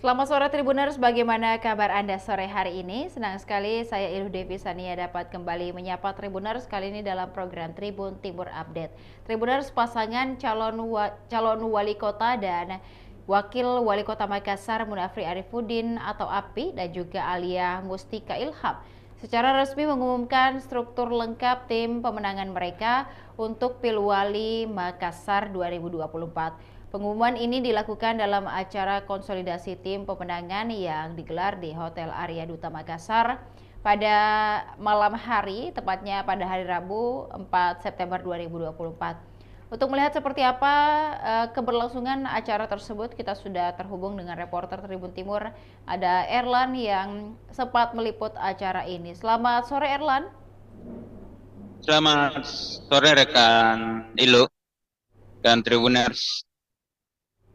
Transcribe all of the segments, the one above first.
Selamat sore Tribuners, bagaimana kabar Anda sore hari ini? Senang sekali saya Ilu Devi Sania dapat kembali menyapa Tribuners kali ini dalam program Tribun Timur Update. Tribuners, pasangan calon wali kota dan Wakil Wali Kota Makassar Munafri Arifuddin atau API dan juga Alia Mustika Ilham secara resmi mengumumkan struktur lengkap tim pemenangan mereka untuk Pilwali Makassar 2024. Pengumuman ini dilakukan dalam acara konsolidasi tim pemenangan yang digelar di Hotel Arya Duta Makassar pada malam hari, tepatnya pada hari Rabu 4 September 2024. Untuk melihat seperti apa keberlangsungan acara tersebut, kita sudah terhubung dengan reporter Tribun Timur, ada Erlan yang sempat meliput acara ini. Selamat sore Erlan. Selamat sore rekan Ilu dan Tribuners.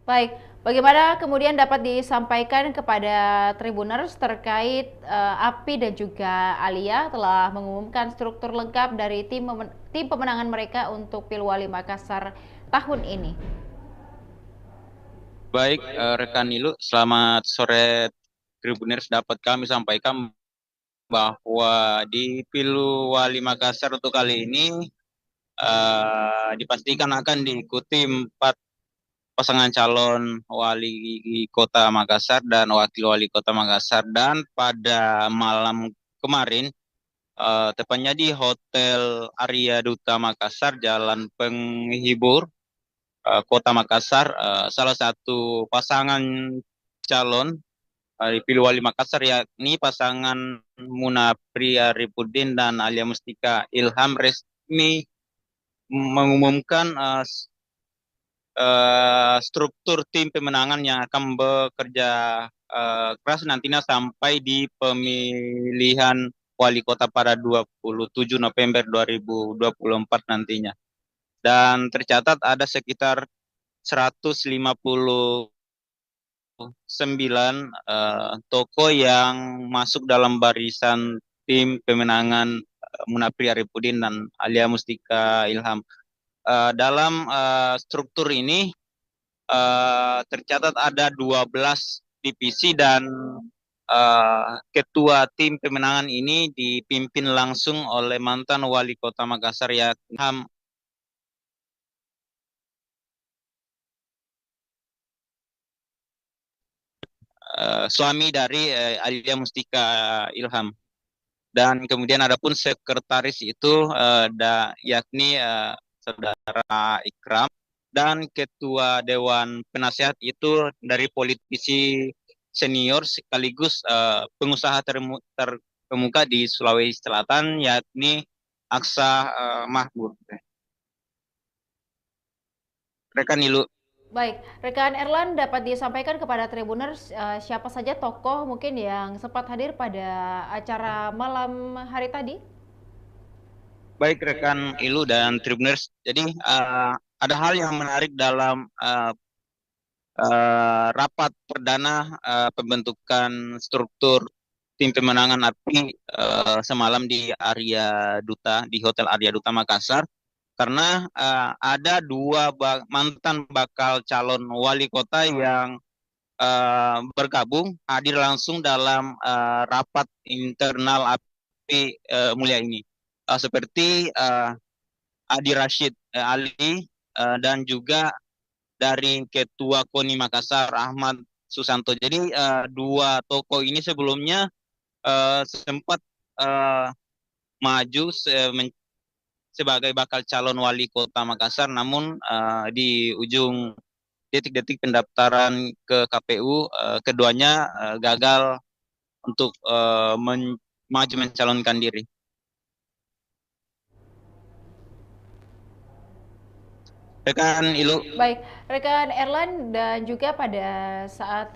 Baik, bagaimana kemudian dapat disampaikan kepada Tribuners terkait API dan juga Alia telah mengumumkan struktur lengkap dari tim pemenangan mereka untuk Pilwali Makassar tahun ini? Baik, rekan Ilu, selamat sore Tribuners. Dapat kami sampaikan bahwa di Pilu Wali Makassar untuk kali ini dipastikan akan diikuti 4 pasangan calon wali kota Makassar dan wakil wali kota Makassar. Dan pada malam kemarin, tepatnya di Hotel Arya Duta Makassar, Jalan Penghibur, Kota Makassar, salah satu pasangan calon dipilih wali Makassar, yakni pasangan Munafri Arifudin dan Alia Mustika Ilham, resmi mengumumkan struktur tim pemenangan yang akan bekerja keras nantinya sampai di pemilihan wali kota pada 27 November 2024 nantinya. Dan tercatat ada sekitar 159 toko yang masuk dalam barisan tim pemenangan Munafri Arifudin dan Alia Mustika Ilham. Dalam struktur ini tercatat ada 12 divisi dan ketua tim pemenangan ini dipimpin langsung oleh mantan wali kota Makassar yakni suami dari Alia Mustika Ilham. Dan kemudian ada pun sekretaris itu yakni saudara Ikram, dan ketua dewan penasehat itu dari politisi senior sekaligus pengusaha terkemuka di Sulawesi Selatan yakni Aksa Mahmud. Rekan Nilu. Baik, rekan Erlan dapat disampaikan kepada Tribuners siapa saja tokoh mungkin yang sempat hadir pada acara malam hari tadi? Baik rekan Ilu dan Tribuners, jadi ada hal yang menarik dalam rapat perdana pembentukan struktur tim pemenangan API semalam di Arya Duta, di Hotel Arya Duta Makassar, karena ada dua mantan bakal calon wali kota yang bergabung hadir langsung dalam rapat internal API mulia ini, seperti Adi Rashid Ali dan juga dari Ketua KONI Makassar Ahmad Susanto. Jadi dua tokoh ini sebelumnya sempat uh, maju sebagai bakal calon wali kota Makassar, namun di ujung detik-detik pendaftaran ke KPU keduanya gagal untuk maju mencalonkan diri. Rekan Ilu. Baik, rekan Erlan dan juga pada saat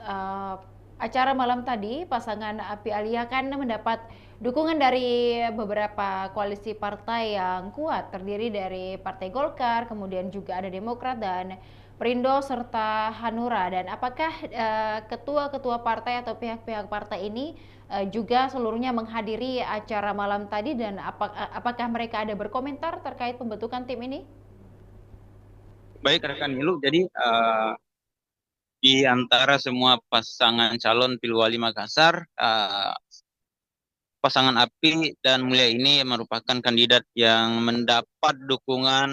acara malam tadi, pasangan Api Alia kan mendapat dukungan dari beberapa koalisi partai yang kuat, terdiri dari Partai Golkar, kemudian juga ada Demokrat dan Perindo serta Hanura. Dan apakah ketua-ketua partai atau pihak-pihak partai ini juga seluruhnya menghadiri acara malam tadi dan apakah mereka ada berkomentar terkait pembentukan tim ini? Baik rekan Ilu, jadi di antara semua pasangan calon Pilwali Makassar, pasangan Api dan Mulia ini merupakan kandidat yang mendapat dukungan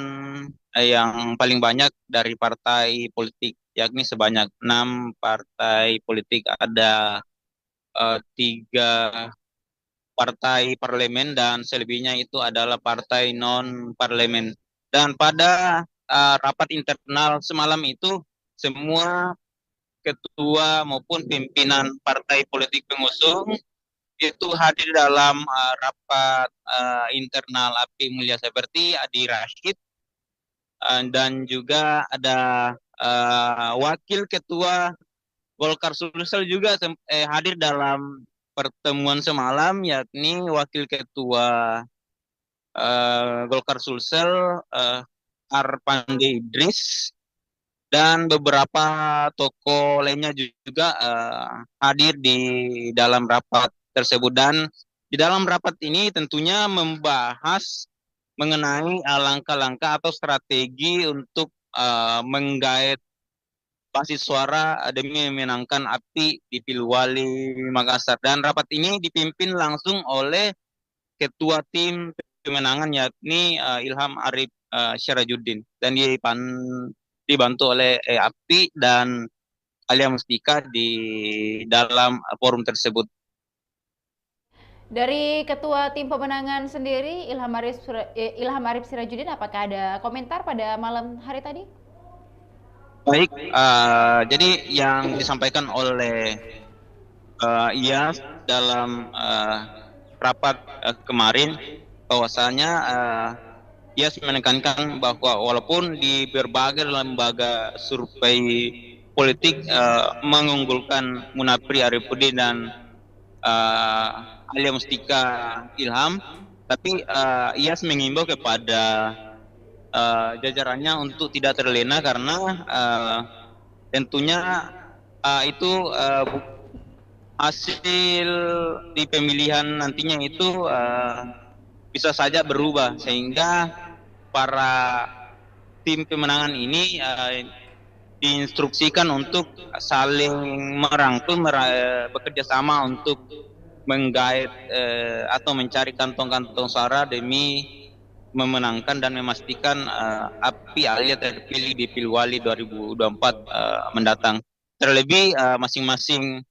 yang paling banyak dari partai politik, yakni sebanyak 6 partai politik. Ada 3 partai parlemen dan selebihnya itu adalah partai non parlemen. Dan pada rapat internal semalam itu semua ketua maupun pimpinan partai politik pengusung itu hadir dalam rapat internal API Mulia, seperti Adi Rashid, dan juga ada wakil ketua Golkar Sulsel juga hadir dalam pertemuan semalam, yakni wakil ketua Golkar Sulsel, Arpande Idris, dan beberapa tokoh lainnya juga hadir di dalam rapat tersebut. Dan di dalam rapat ini tentunya membahas mengenai langkah-langkah atau strategi untuk menggait basis suara demi memenangkan Api di Pilwali Makassar. Dan rapat ini dipimpin langsung oleh ketua tim pemenangan, yakni Ilham Arif Syarajuddin, dan dibantu oleh Api dan Alia Mustika di dalam forum tersebut. Dari ketua tim pemenangan sendiri Ilham Arif Sirajuddin, apakah ada komentar pada malam hari tadi? Baik, jadi yang disampaikan oleh IAS dalam rapat kemarin, bahwasanya IAS menekankan bahwa walaupun di berbagai lembaga survei politik mengunggulkan Munapri Arifudin dan Alia Mustika Ilham, tapi IAS mengimbau kepada jajarannya untuk tidak terlena, karena tentunya itu hasil di pemilihan nantinya itu bisa saja berubah, sehingga para tim pemenangan ini diinstruksikan untuk saling merangkul, bekerja sama untuk menggait atau mencari kantong-kantong suara demi memenangkan dan memastikan Api Alia terpilih di Pilwali 2024 mendatang. Terlebih masing-masing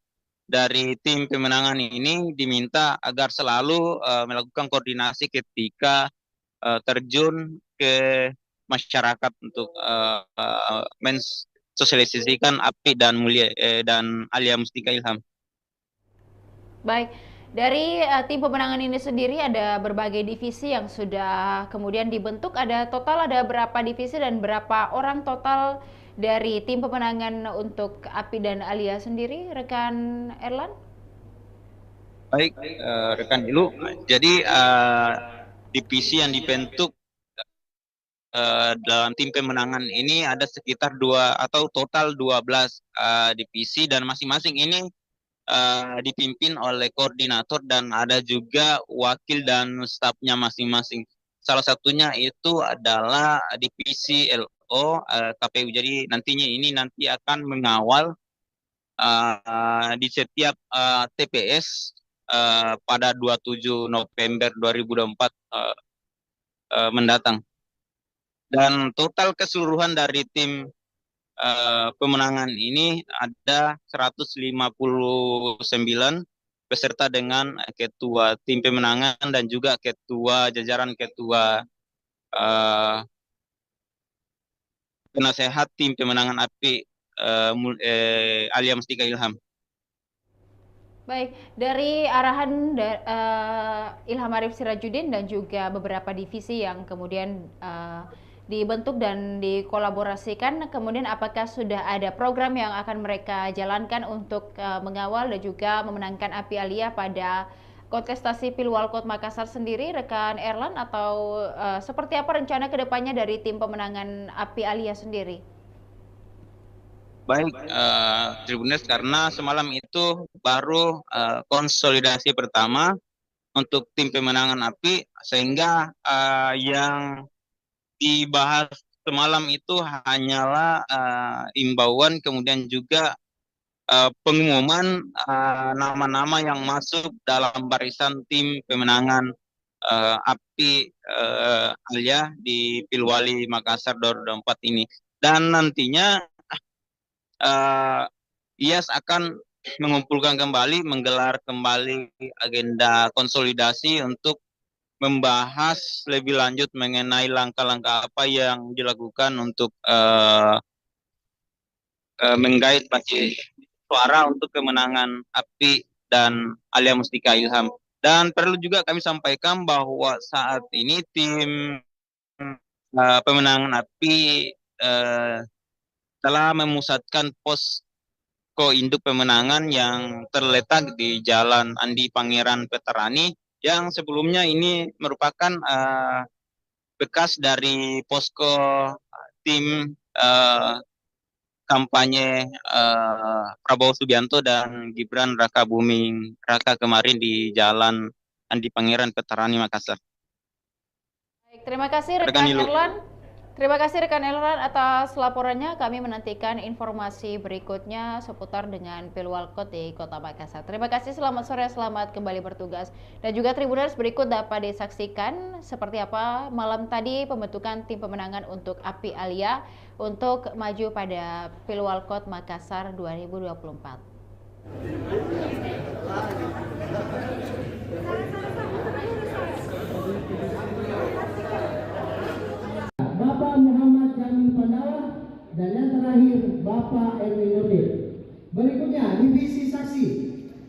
dari tim pemenangan ini diminta agar selalu melakukan koordinasi ketika terjun ke masyarakat untuk mensosialisasikan Api dan dan Alia Mustika Ilham. Baik, dari tim pemenangan ini sendiri ada berbagai divisi yang sudah kemudian dibentuk. Ada berapa divisi dan berapa orang total dari tim pemenangan untuk Api dan Alia sendiri, rekan Erlan? Baik, rekan Ilu. Jadi divisi yang dibentuk dalam tim pemenangan ini ada sekitar total 12 divisi, dan masing-masing ini dipimpin oleh koordinator dan ada juga wakil dan stafnya masing-masing. Salah satunya itu adalah divisi LO KPU. Jadi nanti akan mengawal di setiap TPS pada 27 November 2024 mendatang. Dan total keseluruhan dari tim pemenangan ini ada 159 beserta dengan ketua tim pemenangan dan juga jajaran ketua penasehat tim pemenangan Api Alia Mustika Ilham. Baik, dari arahan Ilham Arif Sirajuddin dan juga beberapa divisi yang kemudian dibentuk dan dikolaborasikan, kemudian apakah sudah ada program yang akan mereka jalankan untuk mengawal dan juga memenangkan Api Alia pada kontestasi Pilwalkot Makassar sendiri, rekan Erlan, atau seperti apa rencana kedepannya dari tim pemenangan Api Alia sendiri? Baik, Tribuners, karena semalam itu baru konsolidasi pertama untuk tim pemenangan Api, sehingga yang dibahas semalam itu hanyalah imbauan, kemudian juga pengumuman nama-nama yang masuk dalam barisan tim pemenangan API Alia di Pilwali Makassar 2024 ini. Dan nantinya IAS akan mengumpulkan kembali, menggelar kembali agenda konsolidasi untuk membahas lebih lanjut mengenai langkah-langkah apa yang dilakukan untuk menggait bagi suara untuk kemenangan API dan Alia Mustika Ilham. Dan perlu juga kami sampaikan bahwa saat ini tim pemenangan API telah memusatkan posko induk pemenangan yang terletak di Jalan Andi Pangeran Veterani, yang sebelumnya ini merupakan bekas dari posko tim kampanye Prabowo Subianto dan Gibran Raka Buming Raka kemarin di Jalan Andi Pangeran Veterani Makassar. Baik, terima kasih rekan Erlan. Terima kasih rekan Erlan atas laporannya. Kami menantikan informasi berikutnya seputar dengan Pilwalkot di Kota Makassar. Terima kasih, selamat sore, selamat kembali bertugas. Dan juga Tribuners, berikut dapat disaksikan seperti apa malam tadi pembentukan tim pemenangan untuk API Alia untuk maju pada Pilwalkot Makassar 2024. Bapak Muhammad Jamil Pandawa, dan yang terakhir Bapak Erwin Nurdin. Berikutnya divisi saksi,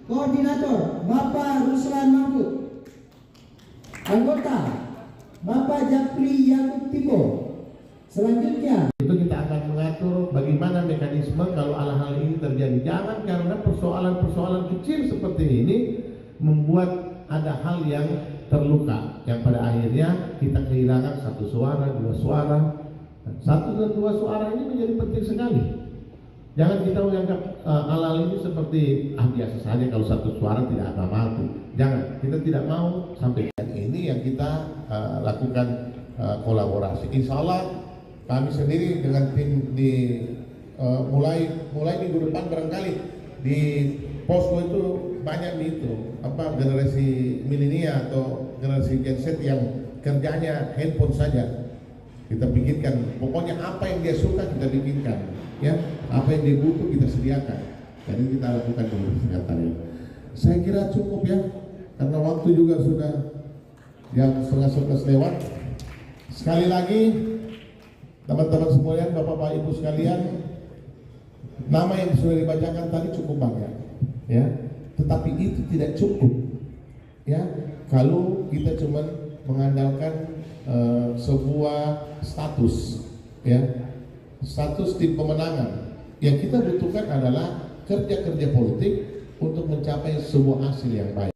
koordinator Bapak Ruslan Mahmud, anggota Bapak Japri Yakub Timbo. Selanjutnya itu kita akan mengatur bagaimana mekanisme kalau hal-hal ini terjadi. Jangan karena persoalan-persoalan kecil seperti ini membuat ada hal yang terluka, yang pada akhirnya kita kehilangan satu suara, dua suara. Satu dan dua suara ini menjadi penting sekali. Jangan kita menganggap hal-hal ini seperti biasa saja kalau satu suara tidak akan mampu. Jangan, kita tidak mau sampai ini yang kita lakukan kolaborasi. Insya Allah kami sendiri dengan tim di mulai minggu depan barangkali di posko itu banyak itu generasi milenial atau generasi Gen Z yang kerjanya handphone saja. Kita bikinkan, pokoknya apa yang dia suka kita bikinkan, ya, apa yang dia butuh kita sediakan. Jadi kita lakukan dulu senjatanya. Saya kira cukup ya, karena waktu juga sudah jam 11:30 lewat. Sekali lagi, teman-teman sekalian, bapak-bapak ibu sekalian, nama yang sudah dibacakan tadi cukup banyak, ya. Tetapi itu tidak cukup, ya. Kalau kita cuma mengandalkan sebuah status, ya, status tim pemenangan. Yang kita butuhkan adalah kerja-kerja politik untuk mencapai sebuah hasil yang baik.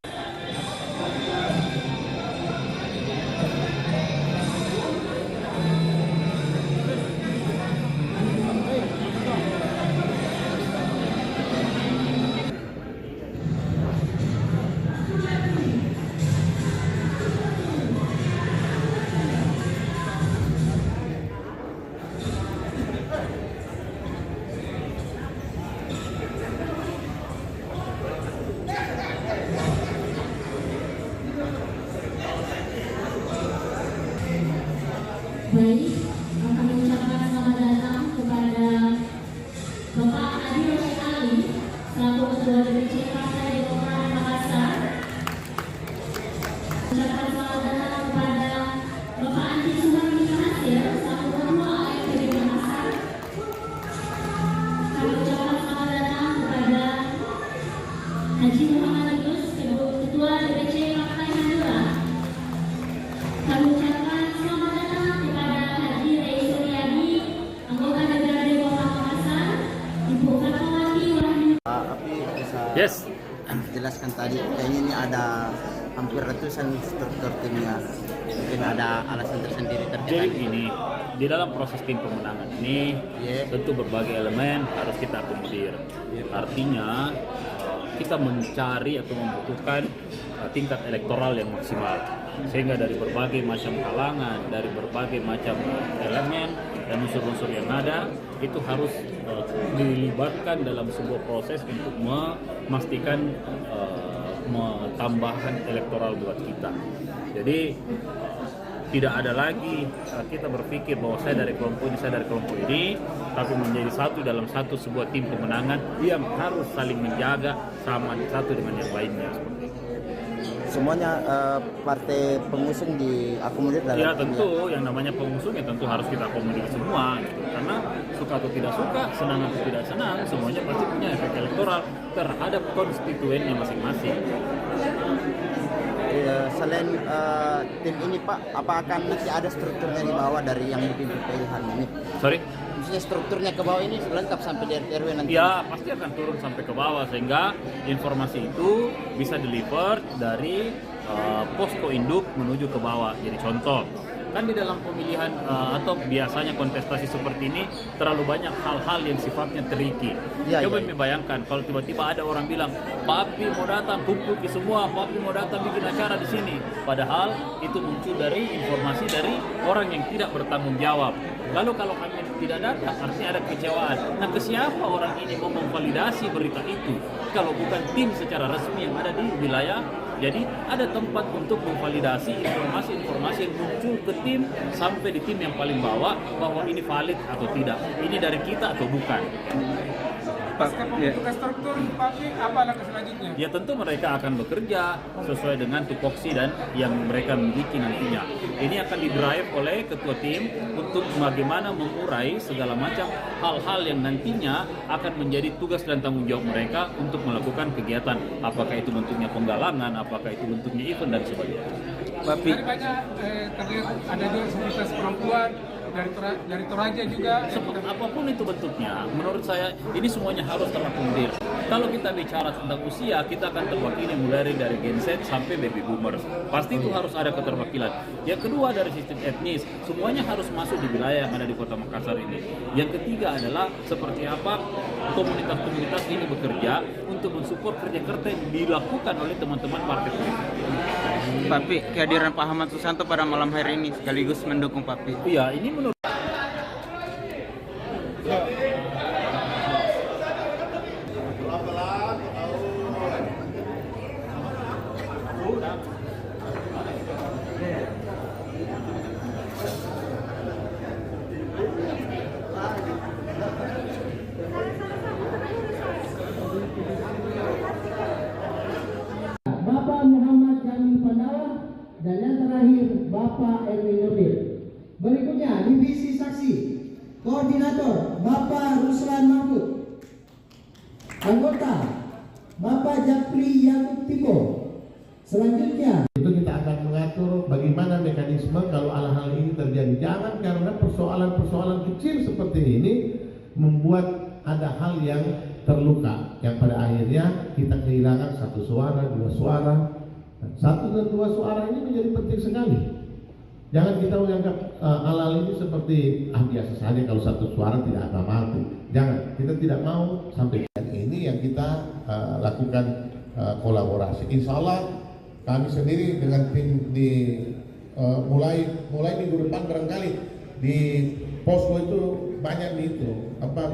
Baik, kami ucapkan selamat datang kepada Bapak Adi Rosyid Ali selaku Ketua DPC Partai Demokrat Makassar. Ucapkan selamat datang kepada Bapak Andi Suhardi Nasir selaku Ketua AFPD Makassar. Kami ucapkan selamat datang kepada Haji Muhammad Agus, Ketua DPC Partai Hanura. Kami ucapkan selamat datang kepada Haji Rey Suryadi, anggota DPRD Kota Makassar, Ibu Fatmawati Wahyu. Tapi bisa Yes. jelaskan tadi, kayaknya ini ada hampir ratusan struktur timnya. Mungkin ada alasan tersendiri Jadi terkait gini, di dalam proses tim pemenangan ini tentu berbagai elemen harus kita akomodir. Artinya kita mencari atau membutuhkan tingkat elektoral yang maksimal, sehingga dari berbagai macam kalangan, dari berbagai macam elemen dan unsur-unsur yang ada itu harus dilibatkan dalam sebuah proses untuk memastikan tambahan elektoral buat kita. Jadi tidak ada lagi kita berpikir bahwa saya dari kelompok ini, saya dari kelompok ini, tapi menjadi satu dalam sebuah tim pemenangan yang harus saling menjaga sama satu dengan yang lainnya. Seperti itu. Semuanya partai pengusung diakomodir dalam ya tentu yang namanya pengusung ya tentu harus kita akomodir semua gitu. Karena suka atau tidak suka, senang atau tidak senang, semuanya pasti punya efek elektoral terhadap konstituennya masing-masing. Selain tim ini Pak, apa akan nanti ada strukturnya di bawah dari yang dipimpin Pak Ilham ini? Sorry? Maksudnya strukturnya ke bawah ini lengkap sampai di RT RW nanti? Ya pasti akan turun sampai ke bawah sehingga informasi itu bisa deliver dari posko induk menuju ke bawah. Jadi contoh, kan di dalam pemilihan atau biasanya kontestasi seperti ini terlalu banyak hal-hal yang sifatnya tricky. Coba bayangkan kalau tiba-tiba ada orang bilang, Papi mau datang kumpul ke semua, Papi mau datang bikin acara di sini. Padahal itu muncul dari informasi dari orang yang tidak bertanggung jawab. Lalu kalau kami tidak datang, artinya ada kecewaan. Nah, ke siapa orang ini mau memvalidasi berita itu? Kalau bukan tim secara resmi yang ada di wilayah. Jadi ada tempat untuk memvalidasi informasi-informasi yang muncul ke tim sampai di tim yang paling bawah bahwa ini valid atau tidak, ini dari kita atau bukan. Pasca pembentukan struktur Papi, apa langkah selanjutnya? Ya tentu mereka akan bekerja sesuai dengan tupoksi dan yang mereka miliki nantinya. Ini akan didrive oleh ketua tim untuk bagaimana mengurai segala macam hal-hal yang nantinya akan menjadi tugas dan tanggung jawab mereka untuk melakukan kegiatan. Apakah itu bentuknya penggalangan, apakah itu bentuknya event dan sebagainya. Tapi banyak terlihat ada juga komunitas perempuan dari Toraja juga. Apapun itu bentuknya, menurut saya ini semuanya harus terakomodir. Kalau kita bicara tentang usia, kita akan terwakili mulai dari Gen Z sampai baby boomers. Pasti itu harus ada keterwakilan. Yang kedua dari sistem etnis, semuanya harus masuk di wilayah yang ada di Kota Makassar ini. Yang ketiga adalah seperti apa komunitas-komunitas ini bekerja untuk mensupport kerja-kerja yang dilakukan oleh teman-teman partai politik. Papi, kehadiran Pak Ahmad Susanto pada malam hari ini sekaligus mendukung Papi. Iya, ini menurut Bapak Muhammad Jamil Pandawa, dan yang terakhir Bapak Erwin Nurdin. Berikutnya divisi saksi, koordinator Bapak Ruslan Mahfud, anggota Bapak Japri Yakub Tiko. Selanjutnya itu kita akan mengatur bagaimana mekanisme kalau hal-hal ini terjadi. Jangan karena persoalan-persoalan kecil seperti ini membuat ada hal yang terluka, yang pada akhirnya kita kehilangan satu suara, dua suara. Satu dan dua suara ini menjadi penting sekali. Jangan kita menganggap hal-hal ini seperti biasa saja kalau satu suara tidak akan mati. Jangan, kita tidak mau sampai ini yang kita lakukan kolaborasi. Insya Allah kami sendiri dengan tim di mulai minggu depan barangkali di posko itu banyak nih itu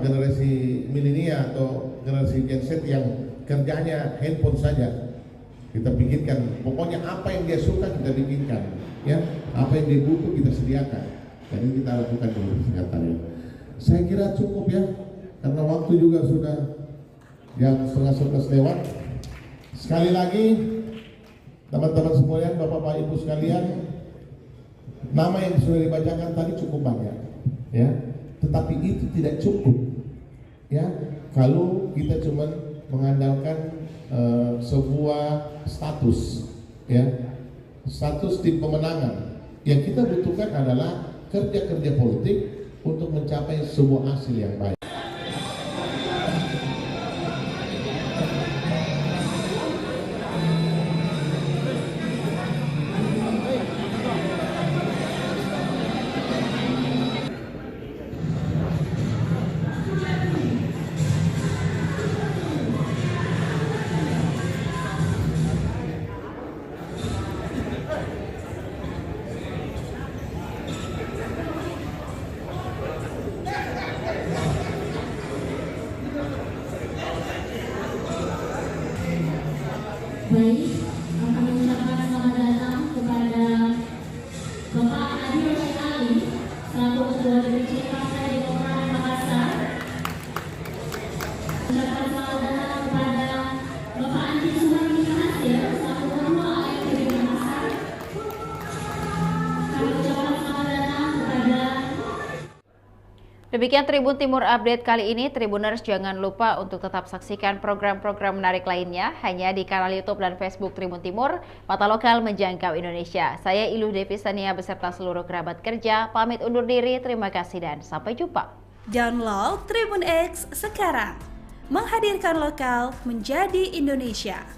generasi milenial atau generasi Gen Z yang kerjanya handphone saja. Kita bikinkan, pokoknya apa yang dia suka kita bikinkan, ya, apa yang dia butuh kita sediakan. Dan ini kita lakukan dulu sekarang. Saya kira cukup ya, karena waktu juga sudah yang 11:30 lewat. Sekali lagi, teman-teman sekalian, bapak-bapak ibu sekalian, nama yang sudah dibacakan tadi cukup banyak, ya. Tetapi itu tidak cukup, ya. Kalau kita cuma mengandalkan sebuah status, ya, status tim pemenangan. Yang kita butuhkan adalah kerja-kerja politik untuk mencapai sebuah hasil yang baik. Baik, kami ucapkan selamat datang kepada Bapak Adil Ali selaku Ketua DPC Partai Demokrat Makassar. Ucapkan selamat datang kepada Bapak Andi Sumardi Hasil selaku Ketua AFPD Makassar. Kami ucapkan selamat datang kepada. Demikian Tribun Timur Update kali ini. Tribuners jangan lupa untuk tetap saksikan program-program menarik lainnya hanya di kanal YouTube dan Facebook Tribun Timur, mata lokal menjangkau Indonesia. Saya Iluh Devi Sania beserta seluruh kerabat kerja pamit undur diri. Terima kasih dan sampai jumpa. Download Tribun X sekarang. Menghadirkan lokal menjadi Indonesia.